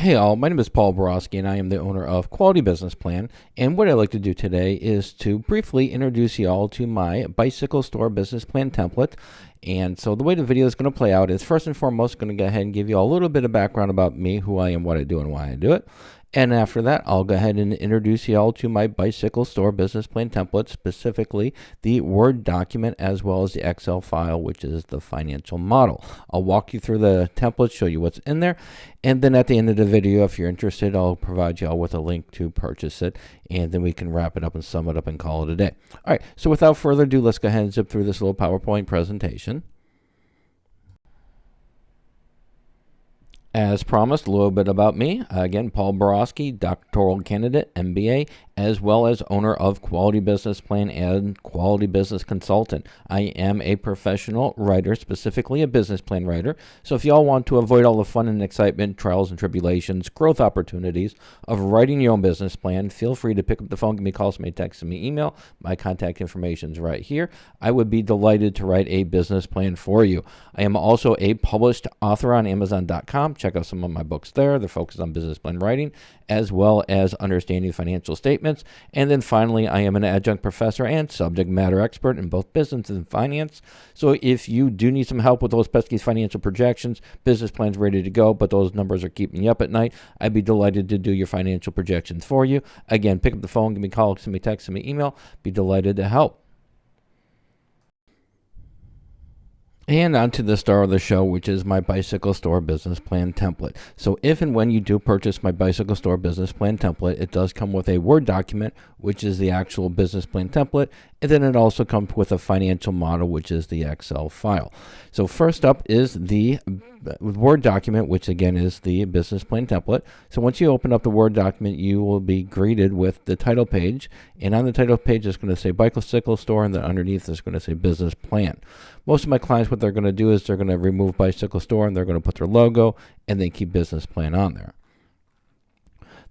Hey all, my name is Paul Borosky and I am the owner of Quality Business Plan, and what I'd like to do today is to briefly introduce you all to my bicycle store business plan template. And so the way the video is going to play out is, first and foremost, going to go ahead and give you all a little bit of background about me, who I am, what I do, and why I do it. And after that, I'll go ahead and introduce you all to my bicycle store business plan template, specifically the Word document as well as the Excel file, which is the financial model. I'll walk you through the template, show you what's in there, and then at the end of the video, if you're interested, I'll provide you all with a link to purchase it, and then we can wrap it up and sum it up and call it a day. All right, so without further ado, let's go ahead and zip through this little PowerPoint presentation. As promised, a little bit about me. Again, Paul Borosky, doctoral candidate, MBA, as well as owner of Quality Business Plan and Quality Business Consultant. I am a professional writer, specifically a business plan writer. So if y'all want to avoid all the fun and excitement, trials and tribulations, growth opportunities of writing your own business plan, feel free to pick up the phone, give me a call, send me a text, send me email. My contact information is right here. I would be delighted to write a business plan for you. I am also a published author on Amazon.com. Check out some of my books there. They're focused on business plan writing, as well as understanding financial statements. And then finally, I am an adjunct professor and subject matter expert in both business and finance. So if you do need some help with those pesky financial projections, business plans ready to go, but those numbers are keeping you up at night, I'd be delighted to do your financial projections for you. Again, pick up the phone, give me a call, send me a text, send me an email. Be delighted to help. And on to the star of the show, which is my bicycle store business plan template. So if and when you do purchase my bicycle store business plan template, it does come with a Word document, which is the actual business plan template. And then it also comes with a financial model, which is the Excel file. So first up is the Word document, which again is the business plan template. So once you open up the Word document, you will be greeted with the title page. And on the title page, it's going to say bicycle store, and then underneath it's going to say business plan. Most of my clients, what they're going to do is they're going to remove bicycle store and they're going to put their logo and then keep business plan on there.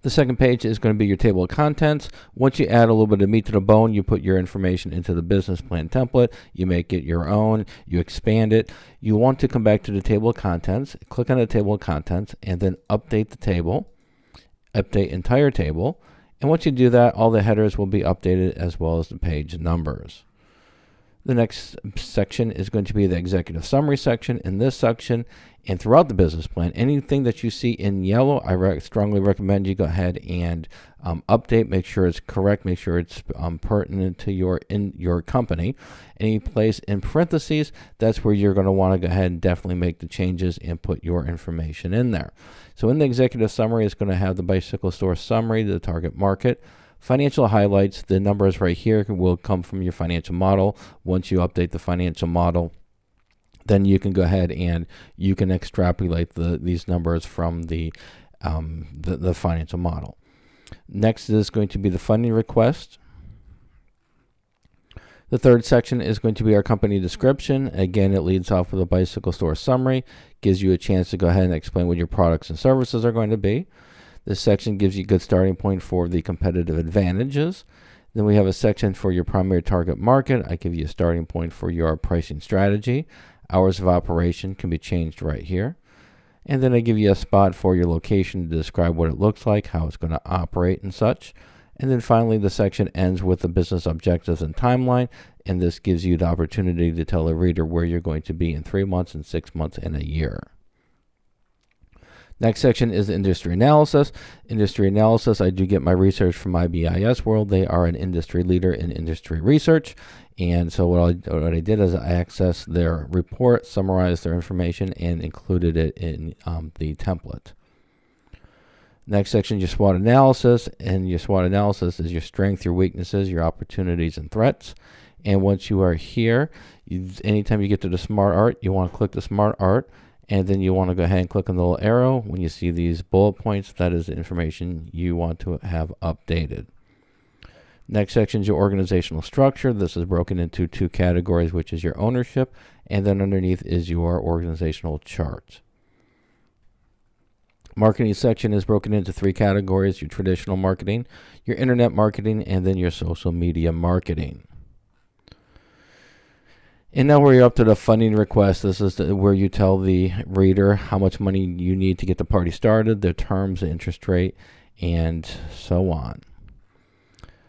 The second page is going to be your table of contents. Once you add a little bit of meat to the bone, you put your information into the business plan template. You make it your own. You expand it. You want to come back to the table of contents, click on the table of contents, and then update the table, update entire table. And once you do that, all the headers will be updated as well as the page numbers. The next section is going to be the executive summary section. In this section and throughout the business plan, anything that you see in yellow, I strongly recommend you go ahead and update, make sure it's correct, make sure it's pertinent to your company. Any place in parentheses, that's where you're going to want to go ahead and definitely make the changes and put your information in there. So in the executive summary, it's going to have the bicycle store summary, the target market, financial highlights. The numbers right here will come from your financial model. Once you update the financial model, then you can go ahead and you can extrapolate these numbers from the financial model. Next is going to be the funding request. The third section is going to be our company description. Again, it leads off with a bicycle store summary, gives you a chance to go ahead and explain what your products and services are going to be. This section gives you a good starting point for the competitive advantages. Then we have a section for your primary target market. I give you a starting point for your pricing strategy. Hours of operation can be changed right here. And then I give you a spot for your location to describe what it looks like, how it's going to operate and such. And then finally, the section ends with the business objectives and timeline. And this gives you the opportunity to tell the reader where you're going to be in 3 months and 6 months and a year. Next section is industry analysis. Industry analysis, I do get my research from IBIS World. They are an industry leader in industry research. And so what I did is I accessed their report, summarized their information, and included it in the template. Next section, your SWOT analysis. And your SWOT analysis is your strength, your weaknesses, your opportunities, and threats. And once you are here, anytime you get to the smart art, you want to click the smart art. And then you want to go ahead and click on the little arrow. When you see these bullet points, that is the information you want to have updated. Next section is your organizational structure. This is broken into 2 categories, which is your ownership, and then underneath is your organizational chart. Marketing section is broken into 3 categories: your traditional marketing, your internet marketing, and then your social media marketing. And now we're up to the funding request. This is where you tell the reader how much money you need to get the party started, the terms, the interest rate, and so on.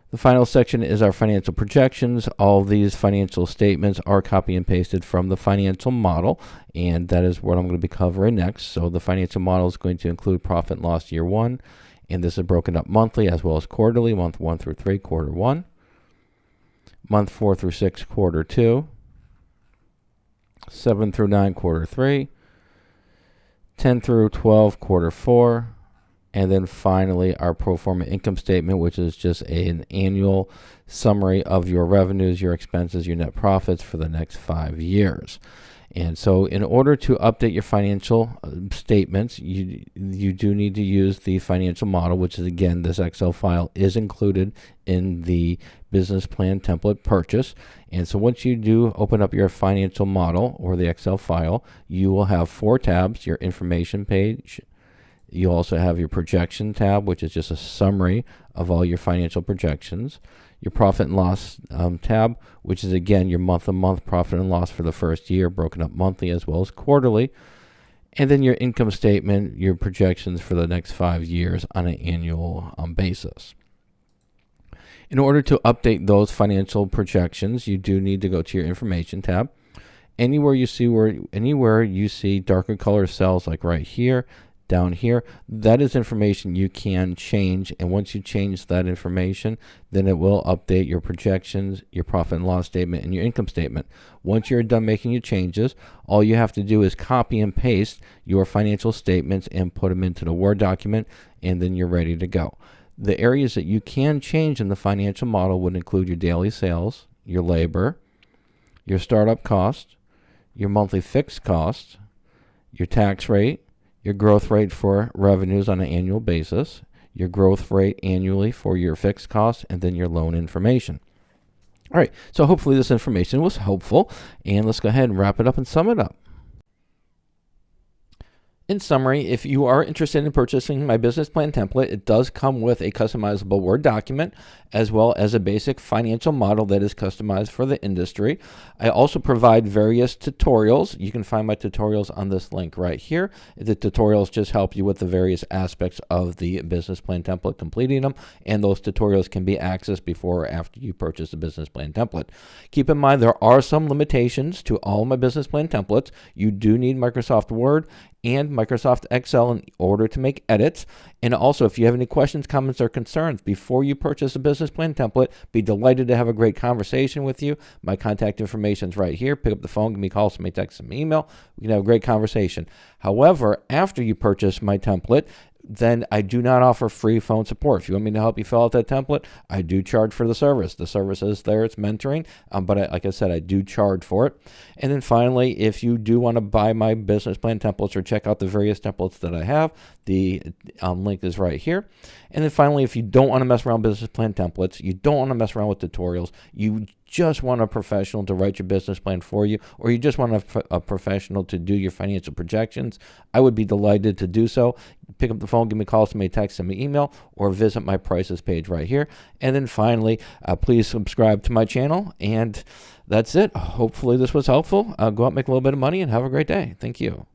The final section is our financial projections. All of these financial statements are copy and pasted from the financial model, and that is what I'm going to be covering next. So the financial model is going to include profit and loss year one, and this is broken up monthly as well as quarterly, month 1 through 3, quarter 1, month 4 through 6, quarter 2, 7 through 9, quarter 3, 10 through 12, quarter 4, and then finally our pro forma income statement, which is just an annual summary of your revenues, your expenses, your net profits for the next 5 years. And so in order to update your financial statements, you do need to use the financial model, which is, again, this Excel file is included in the business plan template purchase. And so once you do open up your financial model or the Excel file, you will have 4 tabs: your information page. You also have your projection tab, which is just a summary of all your financial projections. Your profit and loss tab, which is, again, your month-to-month profit and loss for the first year, broken up monthly as well as quarterly. And then your income statement, your projections for the next 5 years on an annual basis. In order to update those financial projections, you do need to go to your information tab. Anywhere you see darker color cells, like right here, down here, that is information you can change, and once you change that information, then it will update your projections, your profit and loss statement, and your income statement. Once you're done making your changes, all you have to do is copy and paste your financial statements and put them into the Word document, and then you're ready to go. The areas that you can change in the financial model would include your daily sales, your labor, your startup cost, your monthly fixed cost, your tax rate, your growth rate for revenues on an annual basis, your growth rate annually for your fixed costs, and then your loan information. All right, so hopefully this information was helpful, and let's go ahead and wrap it up and sum it up. In summary, if you are interested in purchasing my business plan template, it does come with a customizable Word document as well as a basic financial model that is customized for the industry. I also provide various tutorials. You can find my tutorials on this link right here. The tutorials just help you with the various aspects of the business plan template, completing them, and those tutorials can be accessed before or after you purchase the business plan template. Keep in mind there are some limitations to all my business plan templates. You do need Microsoft Word and Microsoft Excel in order to make edits. And also, if you have any questions, comments, or concerns before you purchase a business plan template, be delighted to have a great conversation with you. My contact information is right here. Pick up the phone, give me a call, send me a text, send me an email. We can have a great conversation. However, after you purchase my template, then I do not offer free phone support. If you want me to help you fill out that template, I do charge for the service. The service is there, it's mentoring, but like I said, I do charge for it. And then finally, if you do want to buy my business plan templates or check out the various templates that I have, the link is right here. And then finally, if you don't want to mess around with business plan templates, you don't want to mess around with tutorials, you just want a professional to write your business plan for you, or you just want a professional to do your financial projections, I would be delighted to do so. Pick up the phone, give me a call, send me a text, send me an email, or visit my prices page right here. And then finally, please subscribe to my channel. And that's it. Hopefully this was helpful. Go out, make a little bit of money, and have a great day. Thank you.